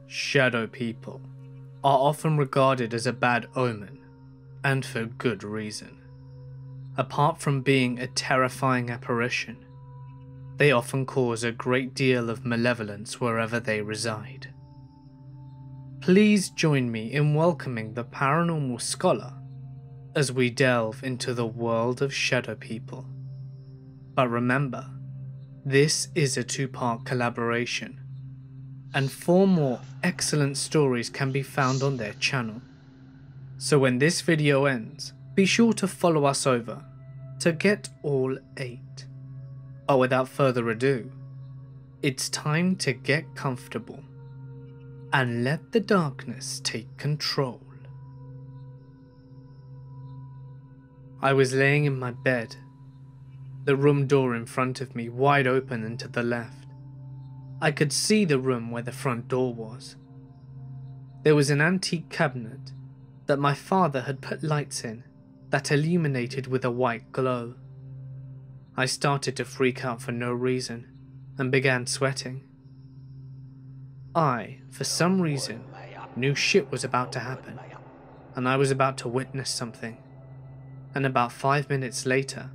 shadow people are often regarded as a bad omen, and for good reason. Apart from being a terrifying apparition, they often cause a great deal of malevolence wherever they reside. Please join me in welcoming the paranormal scholar as we delve into the world of shadow people. But remember, this is a two-part collaboration, and 4 more excellent stories can be found on their channel. So when this video ends, be sure to follow us over to get all 8. But without further ado, it's time to get comfortable and let the darkness take control. I was laying in my bed, the room door in front of me wide open and to the left. I could see the room where the front door was. There was an antique cabinet that my father had put lights in that illuminated with a white glow. I started to freak out for no reason and began sweating. I, for some reason, knew shit was about to happen, and I was about to witness something. And about 5 minutes later,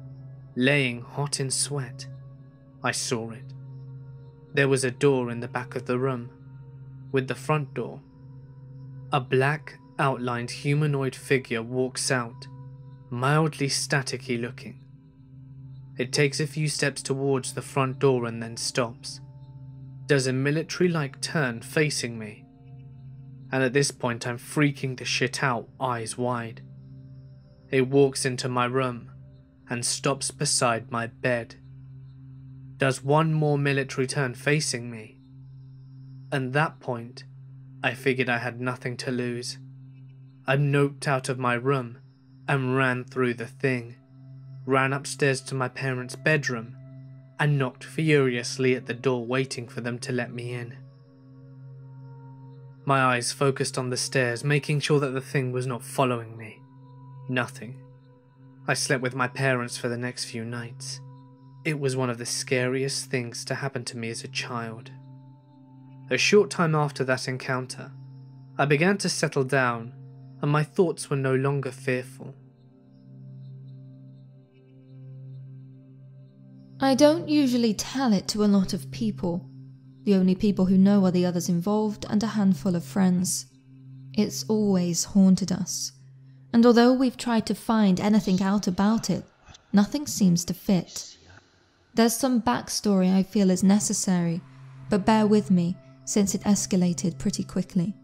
laying hot in sweat, I saw it. There was a door in the back of the room, with the front door. A black, outlined humanoid figure walks out, mildly staticky looking. It takes a few steps towards the front door and then stops, does a military-like turn facing me, and at this point I'm freaking the shit out, eyes wide. It walks into my room and stops beside my bed, does one more military turn facing me, and at that point I figured I had nothing to lose. I noped out of my room and ran through the thing, ran upstairs to my parents' bedroom and knocked furiously at the door waiting for them to let me in. My eyes focused on the stairs, making sure that the thing was not following me. Nothing. I slept with my parents for the next few nights. It was one of the scariest things to happen to me as a child. A short time after that encounter, I began to settle down and my thoughts were no longer fearful. I don't usually tell it to a lot of people. The only people who know are the others involved and a handful of friends. It's always haunted us, and although we've tried to find anything out about it, nothing seems to fit. There's some backstory I feel is necessary, but bear with me since it escalated pretty quickly.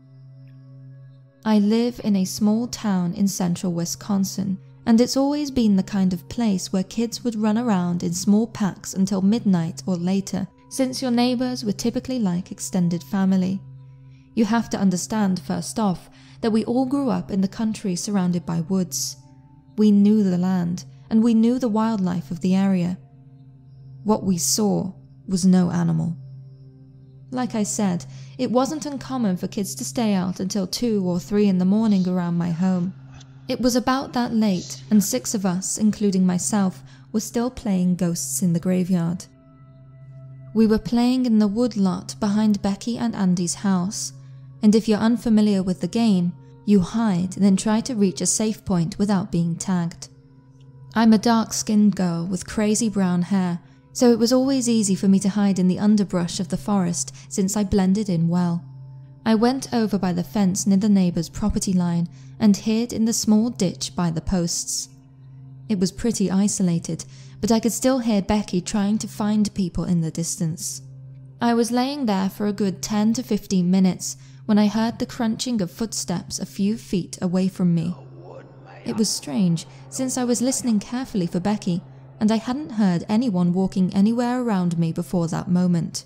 I live in a small town in central Wisconsin, and it's always been the kind of place where kids would run around in small packs until midnight or later, since your neighbours were typically like extended family. You have to understand first off that we all grew up in the country surrounded by woods. We knew the land, and we knew the wildlife of the area. What we saw was no animal. Like I said, it wasn't uncommon for kids to stay out until 2 or 3 in the morning around my home. It was about that late, and 6 of us, including myself, were still playing ghosts in the graveyard. We were playing in the woodlot behind Becky and Andy's house, and if you're unfamiliar with the game, you hide and then try to reach a safe point without being tagged. I'm a dark-skinned girl with crazy brown hair, so it was always easy for me to hide in the underbrush of the forest since I blended in well. I went over by the fence near the neighbour's property line and hid in the small ditch by the posts. It was pretty isolated, but I could still hear Becky trying to find people in the distance. I was laying there for a good 10 to 15 minutes when I heard the crunching of footsteps a few feet away from me. It was strange, since I was listening carefully for Becky, and I hadn't heard anyone walking anywhere around me before that moment.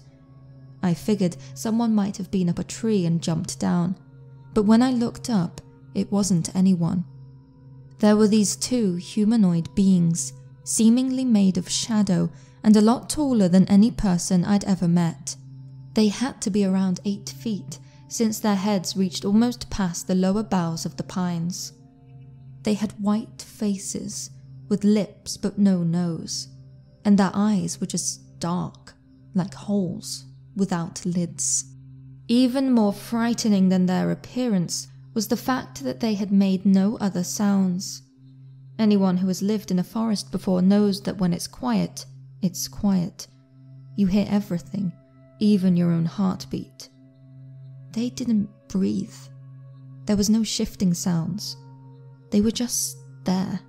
I figured someone might have been up a tree and jumped down, but when I looked up, it wasn't anyone. There were these 2 humanoid beings, seemingly made of shadow and a lot taller than any person I'd ever met. They had to be around 8 feet, since their heads reached almost past the lower boughs of the pines. They had white faces, with lips but no nose, and their eyes were just dark, like holes, without lids. Even more frightening than their appearance was the fact that they had made no other sounds. Anyone who has lived in a forest before knows that when it's quiet, it's quiet. You hear everything, even your own heartbeat. They didn't breathe. There was no shifting sounds. They were just there.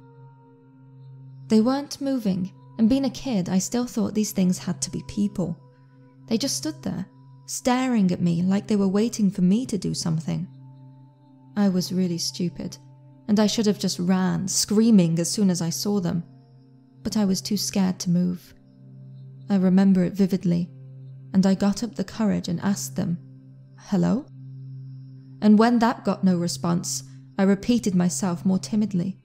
They weren't moving, and being a kid, I still thought these things had to be people. They just stood there, staring at me like they were waiting for me to do something. I was really stupid, and I should have just ran, screaming as soon as I saw them, but I was too scared to move. I remember it vividly, and I got up the courage and asked them, "Hello?" And when that got no response, I repeated myself more timidly.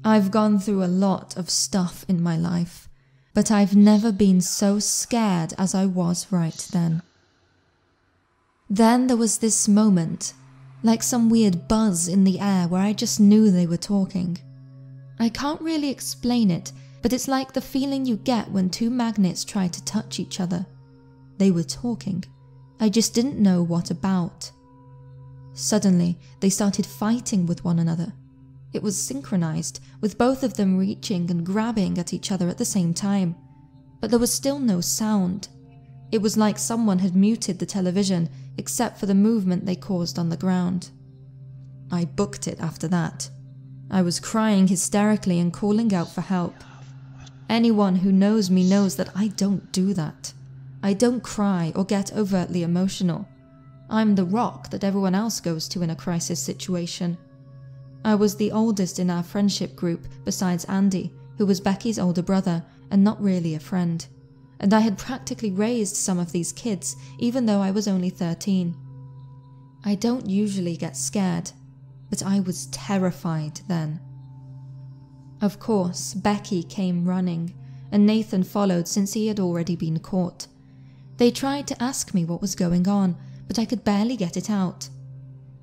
I've gone through a lot of stuff in my life, but I've never been so scared as I was right then. Then there was this moment, like some weird buzz in the air where I just knew they were talking. I can't really explain it, but it's like the feeling you get when two magnets try to touch each other. They were talking. I just didn't know what about. Suddenly, they started fighting with one another. It was synchronized, with both of them reaching and grabbing at each other at the same time. But there was still no sound. It was like someone had muted the television, except for the movement they caused on the ground. I booked it after that. I was crying hysterically and calling out for help. Anyone who knows me knows that I don't do that. I don't cry or get overtly emotional. I'm the rock that everyone else goes to in a crisis situation. I was the oldest in our friendship group besides Andy, who was Becky's older brother and not really a friend. And I had practically raised some of these kids, even though I was only 13. I don't usually get scared, but I was terrified then. Of course, Becky came running, and Nathan followed since he had already been caught. They tried to ask me what was going on, but I could barely get it out.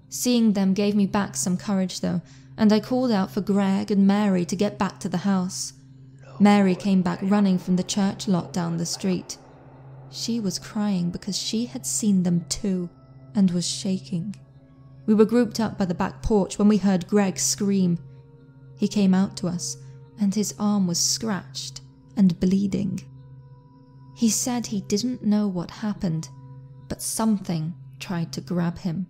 Seeing them gave me back some courage though, and I called out for Greg and Mary to get back to the house. Mary came back running from the church lot down the street. She was crying because she had seen them too, and was shaking. We were grouped up by the back porch when we heard Greg scream. He came out to us, and his arm was scratched and bleeding. He said he didn't know what happened, but something tried to grab him.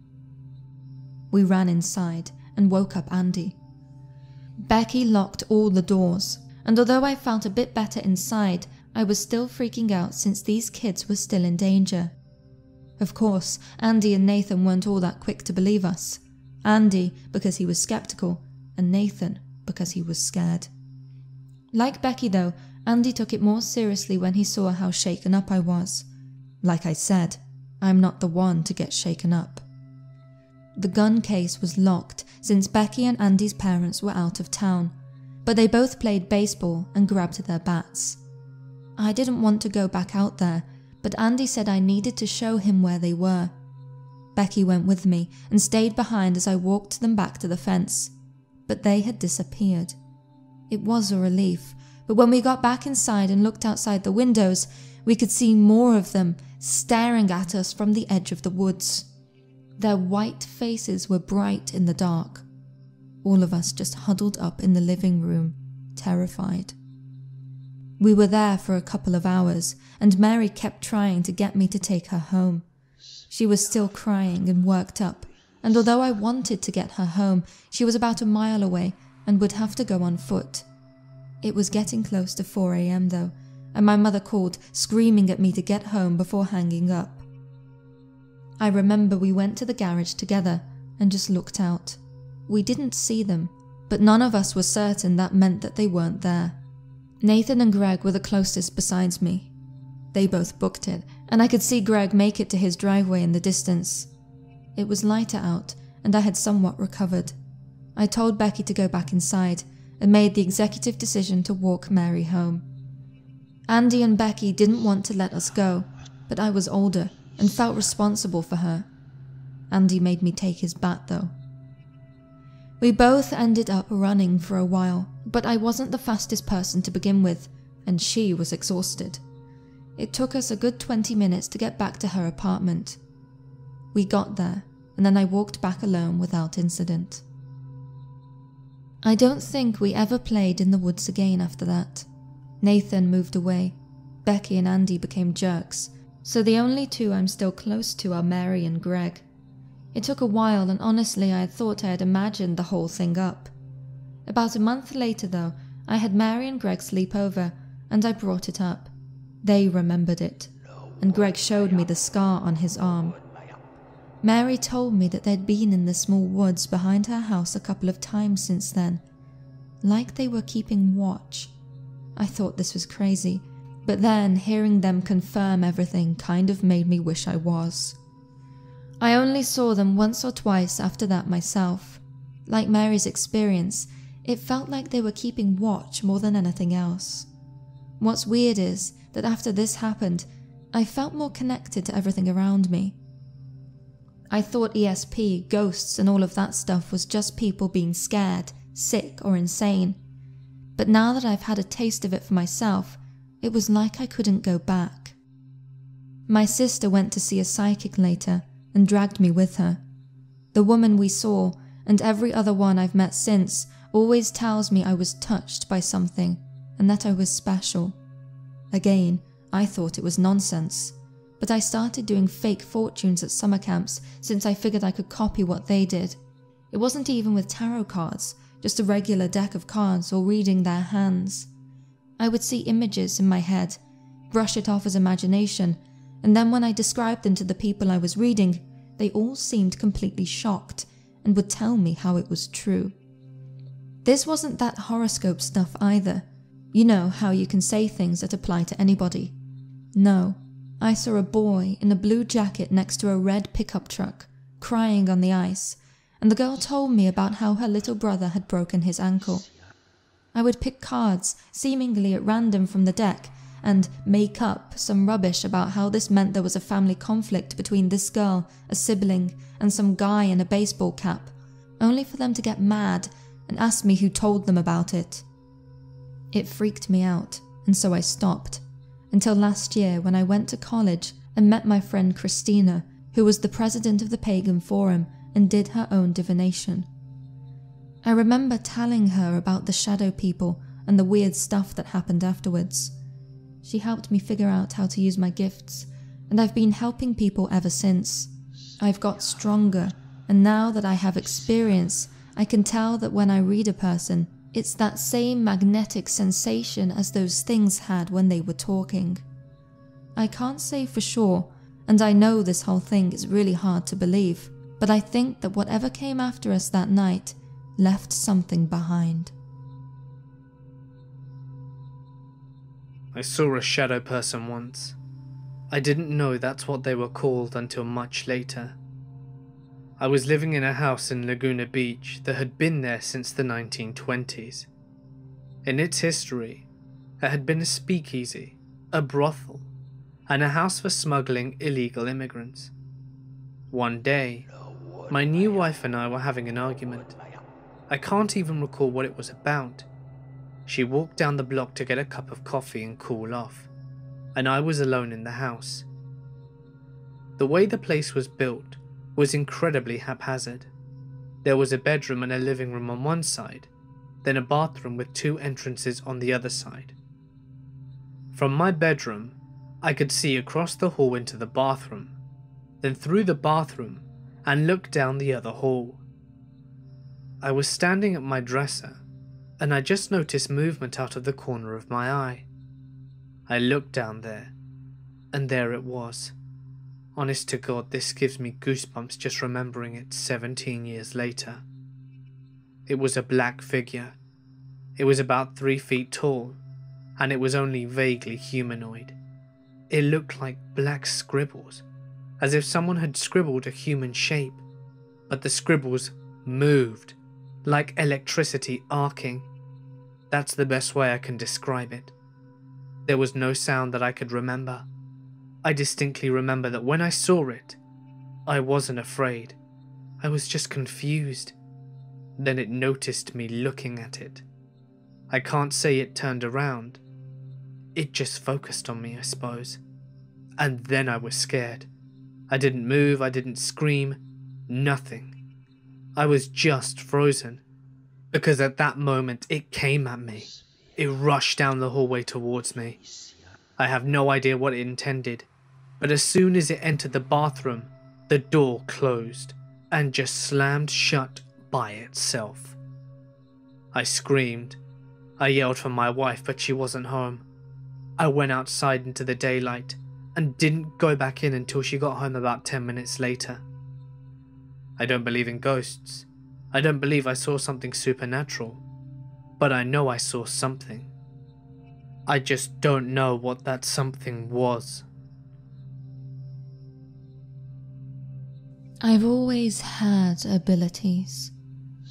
We ran inside and woke up Andy. Becky locked all the doors, and although I felt a bit better inside, I was still freaking out since these kids were still in danger. Of course, Andy and Nathan weren't all that quick to believe us. Andy because he was skeptical, and Nathan because he was scared. Like Becky though, Andy took it more seriously when he saw how shaken up I was. Like I said, I'm not the one to get shaken up. The gun case was locked since Becky and Andy's parents were out of town, but they both played baseball and grabbed their bats. I didn't want to go back out there, but Andy said I needed to show him where they were. Becky went with me and stayed behind as I walked them back to the fence, but they had disappeared. It was a relief, but when we got back inside and looked outside the windows, we could see more of them staring at us from the edge of the woods. Their white faces were bright in the dark. All of us just huddled up in the living room, terrified. We were there for a couple of hours, and Mary kept trying to get me to take her home. She was still crying and worked up, and although I wanted to get her home, she was about a mile away and would have to go on foot. It was getting close to 4 a.m. though, and my mother called, screaming at me to get home before hanging up. I remember we went to the garage together and just looked out. We didn't see them, but none of us were certain that meant that they weren't there. Nathan and Greg were the closest besides me. They both booked it, and I could see Greg make it to his driveway in the distance. It was lighter out, and I had somewhat recovered. I told Becky to go back inside, and made the executive decision to walk Mary home. Andy and Becky didn't want to let us go, but I was older and felt responsible for her. Andy made me take his bat though. We both ended up running for a while, but I wasn't the fastest person to begin with, and she was exhausted. It took us a good 20 minutes to get back to her apartment. We got there, and then I walked back alone without incident. I don't think we ever played in the woods again after that. Nathan moved away. Becky and Andy became jerks, so the only two I'm still close to are Mary and Greg. It took a while, and honestly I thought I had imagined the whole thing up. About a month later though, I had Mary and Greg sleep over, and I brought it up. They remembered it, and Greg showed me the scar on his arm. Mary told me that they'd been in the small woods behind her house a couple of times since then, like they were keeping watch. I thought this was crazy, but then hearing them confirm everything kind of made me wish I was. I only saw them once or twice after that myself. Like Mary's experience, it felt like they were keeping watch more than anything else. What's weird is that after this happened, I felt more connected to everything around me. I thought ESP, ghosts and all of that stuff was just people being scared, sick or insane. But now that I've had a taste of it for myself, it was like I couldn't go back. My sister went to see a psychic later and dragged me with her. The woman we saw, and every other one I've met since, always tells me I was touched by something and that I was special. Again, I thought it was nonsense, but I started doing fake fortunes at summer camps since I figured I could copy what they did. It wasn't even with tarot cards, just a regular deck of cards or reading their hands. I would see images in my head, brush it off as imagination, and then when I described them to the people I was reading, they all seemed completely shocked and would tell me how it was true. This wasn't that horoscope stuff either. You know how you can say things that apply to anybody. No, I saw a boy in a blue jacket next to a red pickup truck, crying on the ice, and the girl told me about how her little brother had broken his ankle. I would pick cards, seemingly at random from the deck, and make up some rubbish about how this meant there was a family conflict between this girl, a sibling, and some guy in a baseball cap, only for them to get mad and ask me who told them about it. It freaked me out, and so I stopped, until last year when I went to college and met my friend Christina, who was the president of the Pagan Forum and did her own divination. I remember telling her about the shadow people and the weird stuff that happened afterwards. She helped me figure out how to use my gifts, and I've been helping people ever since. I've got stronger, and now that I have experience, I can tell that when I read a person, it's that same magnetic sensation as those things had when they were talking. I can't say for sure, and I know this whole thing is really hard to believe, but I think that whatever came after us that night left something behind. I saw a shadow person once. I didn't know that's what they were called until much later. I was living in a house in Laguna Beach that had been there since the 1920s. In its history, it had been a speakeasy, a brothel, and a house for smuggling illegal immigrants. One day, my new wife and I were having an argument. I can't even recall what it was about. She walked down the block to get a cup of coffee and cool off, and I was alone in the house. The way the place was built was incredibly haphazard. There was a bedroom and a living room on one side, then a bathroom with two entrances on the other side. From my bedroom, I could see across the hall into the bathroom, then through the bathroom and look down the other hall. I was standing at my dresser, and I just noticed movement out of the corner of my eye. I looked down there, and there it was. Honest to God, this gives me goosebumps just remembering it 17 years later. It was a black figure. It was about 3 feet tall, and it was only vaguely humanoid. It looked like black scribbles, as if someone had scribbled a human shape, but the scribbles moved, like electricity arcing. That's the best way I can describe it. There was no sound that I could remember. I distinctly remember that when I saw it, I wasn't afraid. I was just confused. Then it noticed me looking at it. I can't say it turned around. It just focused on me, I suppose. And then I was scared. I didn't move, I didn't scream, nothing. I was just frozen, because at that moment it came at me. It rushed down the hallway towards me. I have no idea what it intended, but as soon as it entered the bathroom, the door closed and just slammed shut by itself. I screamed. I yelled for my wife, but she wasn't home. I went outside into the daylight and didn't go back in until she got home about 10 minutes later. I don't believe in ghosts. I don't believe I saw something supernatural, but I know I saw something. I just don't know what that something was. I've always had abilities.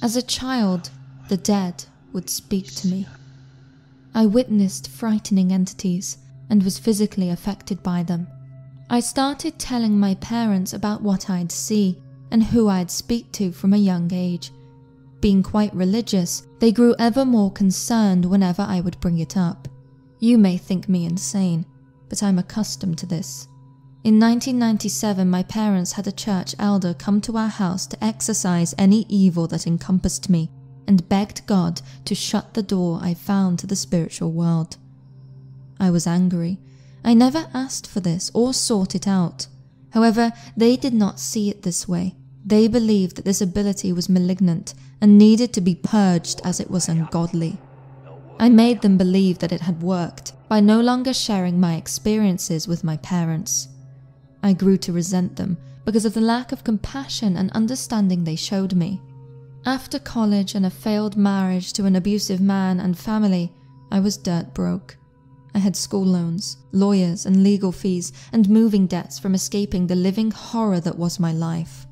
As a child, the dead would speak to me. I witnessed frightening entities and was physically affected by them. I started telling my parents about what I'd see and who I'd speak to from a young age. Being quite religious, they grew ever more concerned whenever I would bring it up. You may think me insane, but I'm accustomed to this. In 1997, my parents had a church elder come to our house to exorcise any evil that encompassed me and begged God to shut the door I found to the spiritual world. I was angry. I never asked for this or sought it out. However, they did not see it this way. They believed that this ability was malignant and needed to be purged as it was ungodly. I made them believe that it had worked by no longer sharing my experiences with my parents. I grew to resent them because of the lack of compassion and understanding they showed me. After college and a failed marriage to an abusive man and family, I was dirt broke. I had school loans, lawyers and legal fees, and moving debts from escaping the living horror that was my life.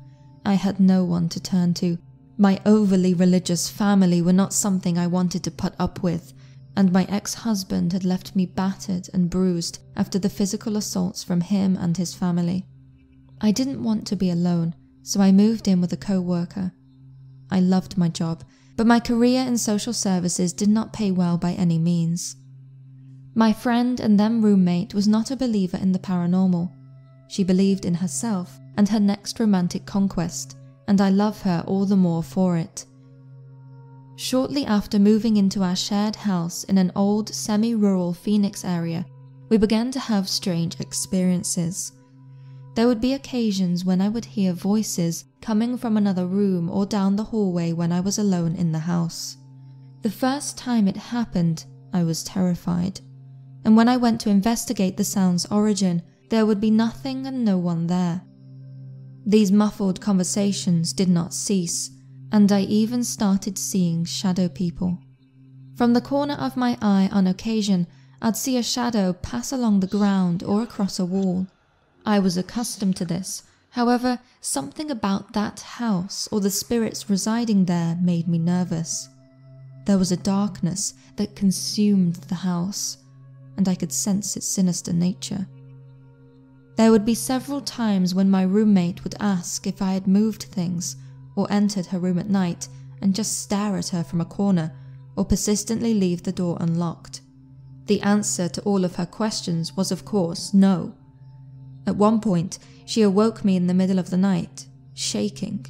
I had no one to turn to. My overly religious family were not something I wanted to put up with, and my ex-husband had left me battered and bruised after the physical assaults from him and his family. I didn't want to be alone, so I moved in with a co-worker. I loved my job, but my career in social services did not pay well by any means. My friend and then roommate was not a believer in the paranormal. She believed in herself and her next romantic conquest, and I love her all the more for it. Shortly after moving into our shared house in an old semi-rural Phoenix area, we began to have strange experiences. There would be occasions when I would hear voices coming from another room or down the hallway when I was alone in the house. The first time it happened, I was terrified, and when I went to investigate the sound's origin, there would be nothing and no one there. These muffled conversations did not cease, and I even started seeing shadow people. From the corner of my eye on occasion, I'd see a shadow pass along the ground or across a wall. I was accustomed to this. However, something about that house or the spirits residing there made me nervous. There was a darkness that consumed the house, and I could sense its sinister nature. There would be several times when my roommate would ask if I had moved things, or entered her room at night and just stare at her from a corner, or persistently leave the door unlocked. The answer to all of her questions was, of course, no. At one point, she awoke me in the middle of the night, shaking.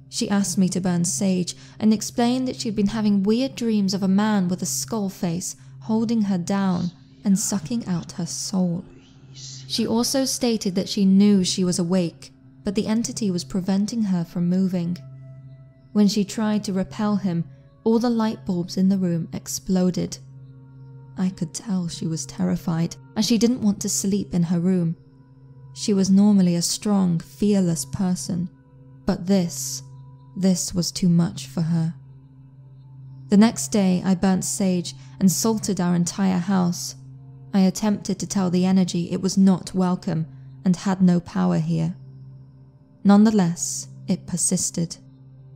She asked me to burn sage and explained that she'd been having weird dreams of a man with a skull face holding her down and sucking out her soul. She also stated that she knew she was awake, but the entity was preventing her from moving. When she tried to repel him, all the light bulbs in the room exploded. I could tell she was terrified, as she didn't want to sleep in her room. She was normally a strong, fearless person, but this was too much for her. The next day, I burnt sage and salted our entire house. I attempted to tell the energy it was not welcome and had no power here. Nonetheless, it persisted.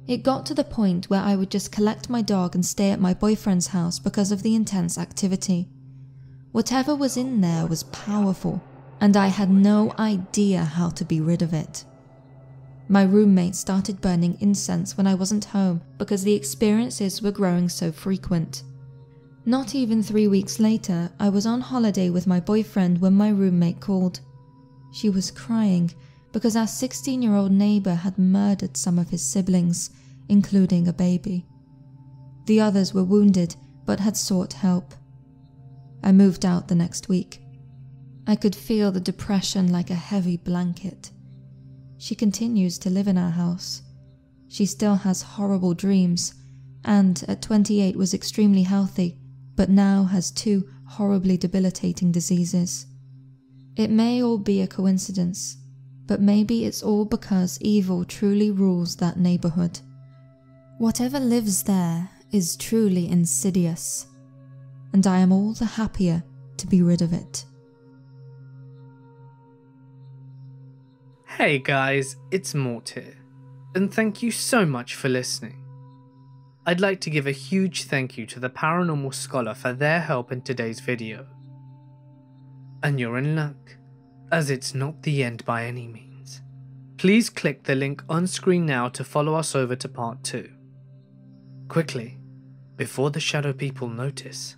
It got to the point where I would just collect my dog and stay at my boyfriend's house because of the intense activity. Whatever was in there was powerful, and I had no idea how to be rid of it. My roommate started burning incense when I wasn't home because the experiences were growing so frequent. Not even 3 weeks later, I was on holiday with my boyfriend when my roommate called. She was crying, because our 16-year-old neighbour had murdered some of his siblings, including a baby. The others were wounded but had sought help. I moved out the next week. I could feel the depression like a heavy blanket. She continues to live in our house. She still has horrible dreams, and at 28 was extremely healthy, but now has 2 horribly debilitating diseases. It may all be a coincidence, but maybe it's all because evil truly rules that neighborhood. Whatever lives there is truly insidious, and I am all the happier to be rid of it. Hey guys, it's Mort here, and thank you so much for listening. I'd like to give a huge thank you to the Paranormal Scholar for their help in today's video. And you're in luck, as it's not the end by any means. Please click the link on screen now to follow us over to part 2. Quickly, before the shadow people notice.